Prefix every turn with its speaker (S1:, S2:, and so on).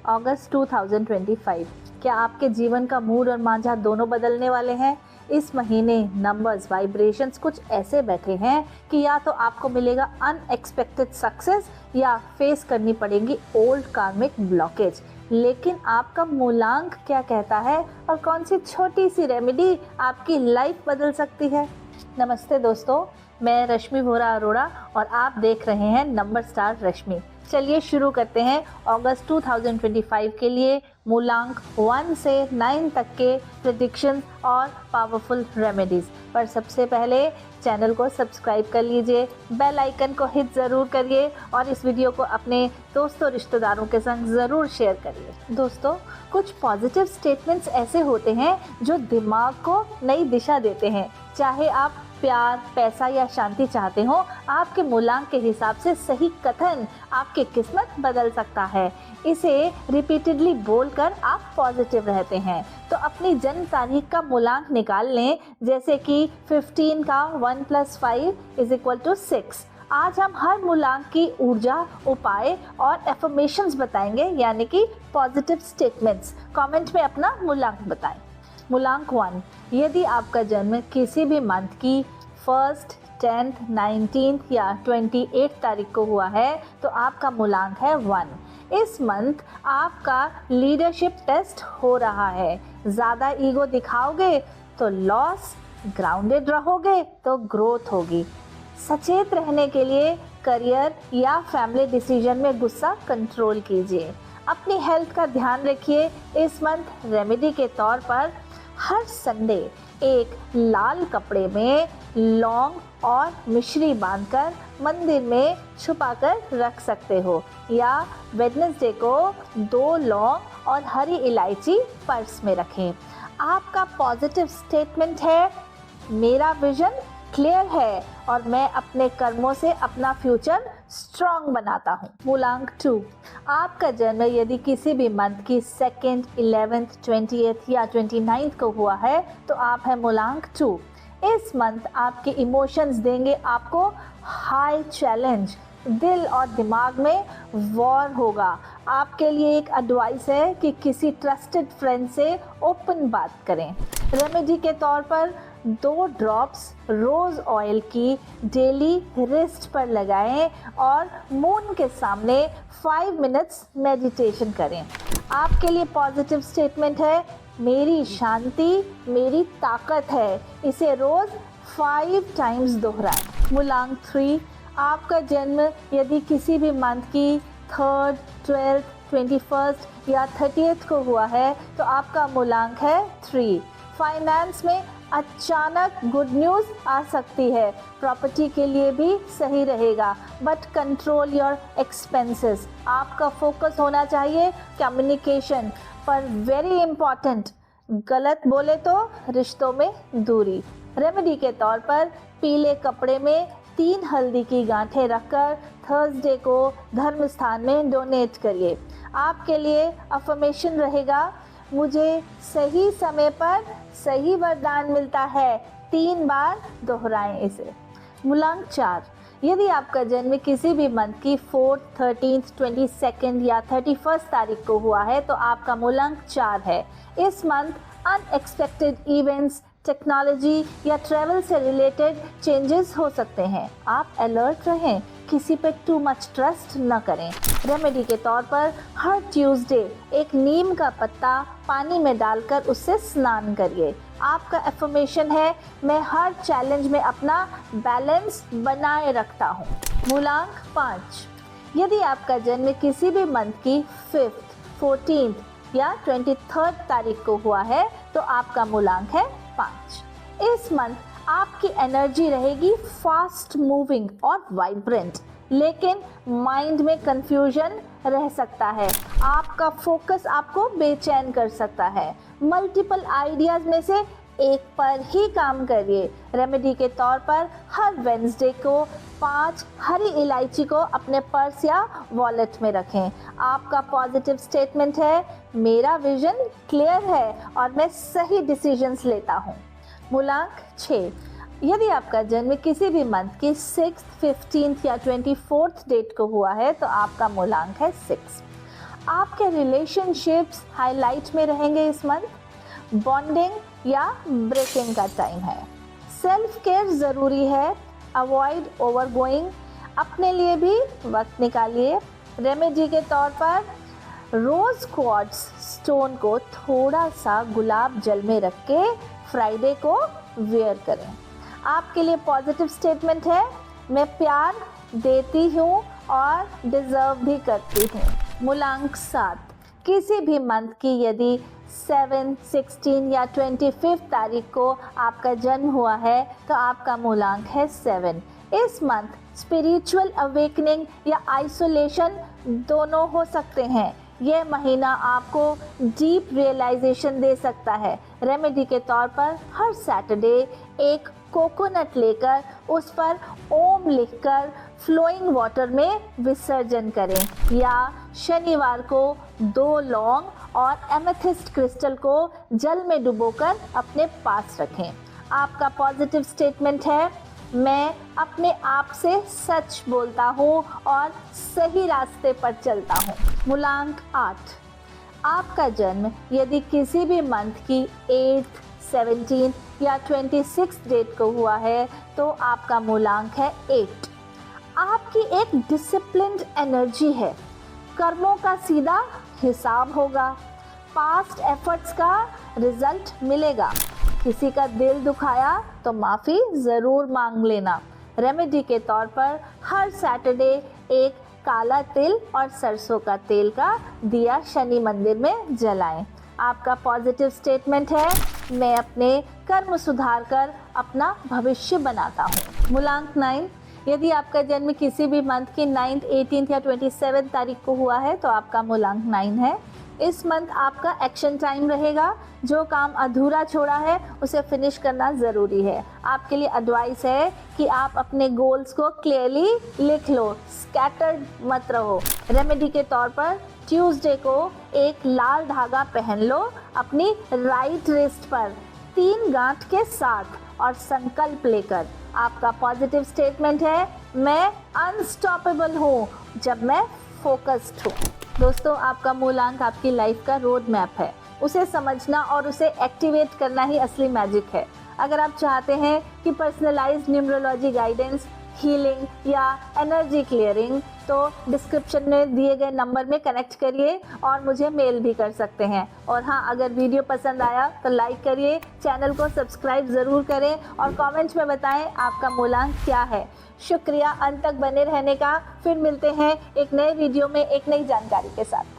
S1: अगस्त 2025। क्या आपके जीवन का मूड और मांझा दोनों बदलने वाले हैं? इस महीने नंबर्स वाइब्रेशंस कुछ ऐसे बैठे हैं कि या तो आपको मिलेगा अनएक्सपेक्टेड सक्सेस या फेस करनी पड़ेगी ओल्ड कार्मिक ब्लॉकेज। लेकिन आपका मूलांक क्या कहता है और कौन सी छोटी सी रेमेडी आपकी लाइफ बदल सकती है? नमस्ते दोस्तों, मैं रश्मि वोरा अरोड़ा और आप देख रहे हैं नंबर स्टार रश्मि। चलिए शुरू करते हैं अगस्त 2025 के लिए मूलांक 1 से 9 तक के प्रेडिक्शन और पावरफुल रेमेडीज। पर सबसे पहले चैनल को सब्सक्राइब कर लीजिए, बेल आइकन को हिट ज़रूर करिए और इस वीडियो को अपने दोस्तों रिश्तेदारों के संग ज़रूर शेयर करिए। दोस्तों, कुछ पॉजिटिव स्टेटमेंट्स ऐसे होते हैं जो दिमाग को नई दिशा देते हैं। चाहे आप प्यार, पैसा या शांति चाहते हो, आपके मूलांक के हिसाब से सही कथन आपकी किस्मत बदल सकता है। इसे रिपीटेडली बोलकर आप पॉजिटिव रहते हैं। तो अपनी जन्म तारीख का मूलांक निकाल लें, जैसे कि 15 का 1 + 5 = 6। आज हम हर मूलांक की ऊर्जा, उपाय और एफर्मेशंस बताएंगे, यानी कि पॉजिटिव स्टेटमेंट्स। कमेंट में अपना मूलांक बताएं। मूलांक 1, यदि आपका जन्म किसी भी मंथ की 1st, 10th, 19th या 28 तारीख को हुआ है तो आपका मूलांक है 1। इस मंथ आपका लीडरशिप टेस्ट हो रहा है। ज़्यादा ईगो दिखाओगे तो लॉस, ग्राउंडेड रहोगे तो ग्रोथ होगी। सचेत रहने के लिए करियर या फैमिली डिसीजन में गुस्सा कंट्रोल कीजिए। अपनी हेल्थ का ध्यान रखिए। इस मंथ रेमेडी के तौर पर हर संडे एक लाल कपड़े में लौंग और मिश्री बांधकर मंदिर में छुपाकर रख सकते हो, या वेडनेसडे को 2 लौंग और हरी इलायची पर्स में रखें। आपका पॉजिटिव स्टेटमेंट है, मेरा विजन क्लियर है और मैं अपने कर्मों से अपना फ्यूचर स्ट्रॉन्ग बनाता हूँ। मूलांक 2, आपका जन्म यदि किसी भी मंथ की 2nd, 11th, 20th या 29th को हुआ है तो आप हैं मूलांक 2। इस मंथ आपके इमोशंस देंगे आपको हाई चैलेंज। दिल और दिमाग में वॉर होगा। आपके लिए एक एडवाइस है कि किसी ट्रस्टेड फ्रेंड से ओपन बात करें। रेमेडी के तौर पर 2 ड्रॉप्स रोज़ ऑयल की डेली रिस्ट पर लगाएं और मून के सामने 5 मिनट्स मेडिटेशन करें। आपके लिए पॉजिटिव स्टेटमेंट है, मेरी शांति मेरी ताकत है। इसे रोज़ 5 टाइम्स दोहराएं। मूलांक 3, आपका जन्म यदि किसी भी मंथ की 3rd, 12th, 21st या 30th को हुआ है तो आपका मूलांक है 3। फाइनेंस में अचानक गुड न्यूज़ आ सकती है। प्रॉपर्टी के लिए भी सही रहेगा, बट कंट्रोल योर एक्सपेंसेस। आपका फोकस होना चाहिए कम्युनिकेशन पर, वेरी इम्पॉर्टेंट। गलत बोले तो रिश्तों में दूरी। रेमेडी के तौर पर पीले कपड़े में 3 हल्दी की गांठें रखकर थर्सडे को धर्म स्थान में डोनेट करिए। आपके लिए अफर्मेशन रहेगा, मुझे सही समय पर सही वरदान मिलता है। 3 बार दोहराएं इसे। मूलांक 4, यदि आपका जन्म किसी भी मंथ की 4th, 13th, 22nd या 31st तारीख को हुआ है तो आपका मूलांक 4 है। इस मंथ अनएक्सपेक्टेड इवेंट्स, टेक्नोलॉजी या ट्रैवल से रिलेटेड चेंजेस हो सकते हैं। आप अलर्ट रहें, किसी पे टू मच ट्रस्ट न करें। रेमेडी के तौर पर हर ट्यूसडे एक नीम का पत्ता पानी में डालकर उससे स्नान करिए। आपका एफर्मेशन है, मैं हर चैलेंज में अपना बैलेंस बनाए रखता हूँ। मूलांक 5, यदि आपका जन्म किसी भी मंथ की 5th, 14th या 23rd तारीख को हुआ है तो आपका मूलांक है 5। इस मंथ आपकी एनर्जी रहेगी फास्ट मूविंग और वाइब्रेंट, लेकिन माइंड में कंफ्यूजन रह सकता है। आपका फोकस आपको बेचैन कर सकता है। मल्टीपल आइडियाज में से एक पर ही काम करिए। रेमेडी के तौर पर हर वेडनेसडे को 5 हरी इलायची को अपने पर्स या वॉलेट में रखें। आपका पॉजिटिव स्टेटमेंट है, मेरा विजन क्लियर है और मैं सही डिसीजंस लेता हूँ। मूलांक 6, यदि आपका जन्म किसी भी मंथ की 6th, 15th या 24th डेट को हुआ है तो आपका मूलांक है 6। आपके रिलेशनशिप्स हाईलाइट में रहेंगे इस मंथ, बॉन्डिंग या ब्रेकिंग का टाइम है। सेल्फ केयर ज़रूरी है, अवॉइड ओवर गोइंग, अपने लिए भी वक्त निकालिए। रेमेडी के तौर पर रोज़ क्वार्ट्ज स्टोन को थोड़ा सा गुलाब जल में रख के फ्राइडे को वेयर करें। आपके लिए पॉजिटिव स्टेटमेंट है, मैं प्यार देती हूँ और डिज़र्व भी करती हूँ। मूलांक 7, किसी भी मंथ की यदि 7, 16 या 25 तारीख को आपका जन्म हुआ है तो आपका मूलांक है 7। इस मंथ स्पिरिचुअल अवेकनिंग या आइसोलेशन दोनों हो सकते हैं। यह महीना आपको डीप रियलाइजेशन दे सकता है। रेमेडी के तौर पर हर सैटरडे एक कोकोनट लेकर उस पर ओम लिखकर फ्लोइंग वाटर में विसर्जन करें, या शनिवार को 2 लौंग और एमेथिस्ट क्रिस्टल को जल में डुबोकर अपने पास रखें। आपका पॉजिटिव स्टेटमेंट है, मैं अपने आप से सच बोलता हूँ और सही रास्ते पर चलता हूँ। मूलांक 8, आपका जन्म यदि किसी भी मंथ की 8, 17 या 26 डेट को हुआ है तो आपका मूलांक है 8। आपकी एक डिसिप्लिन्ड एनर्जी है, कर्मों का सीधा हिसाब होगा, पास्ट एफर्ट्स का रिजल्ट मिलेगा। किसी का दिल दुखाया तो माफ़ी ज़रूर मांग लेना। रेमेडी के तौर पर हर सैटरडे एक काला तिल और सरसों का तेल का दिया शनि मंदिर में जलाएं। आपका पॉजिटिव स्टेटमेंट है, मैं अपने कर्म सुधार कर अपना भविष्य बनाता हूँ। मूलांक 9, यदि आपका जन्म किसी भी मंथ की 9, 18 या 27 तारीख को हुआ है तो आपका मूलांक 9 है। इस मंथ आपका एक्शन टाइम रहेगा, जो काम अधूरा छोड़ा है उसे फिनिश करना ज़रूरी है। आपके लिए एडवाइस है कि आप अपने गोल्स को क्लियरली लिख लो, स्कैटर्ड मत रहो। रेमेडी के तौर पर ट्यूसडे को एक लाल धागा पहन लो अपनी राइट रिस्ट पर 3 गांठ के साथ और संकल्प लेकर। आपका पॉजिटिव स्टेटमेंट है, मैं अनस्टॉपेबल हूँ जब मैं फोकस्ड हूँ। दोस्तों, आपका मूलांक आपकी लाइफ का रोड मैप है, उसे समझना और उसे एक्टिवेट करना ही असली मैजिक है। अगर आप चाहते हैं कि पर्सनलाइज्ड न्यूमरोलॉजी गाइडेंस, हीलिंग या एनर्जी क्लियरिंग, तो डिस्क्रिप्शन में दिए गए नंबर में कनेक्ट करिए और मुझे मेल भी कर सकते हैं। और हाँ, अगर वीडियो पसंद आया तो लाइक करिए, चैनल को सब्सक्राइब ज़रूर करें और कमेंट्स में बताएं आपका मूलांक क्या है। शुक्रिया अंत तक बने रहने का। फिर मिलते हैं एक नए वीडियो में एक नई जानकारी के साथ।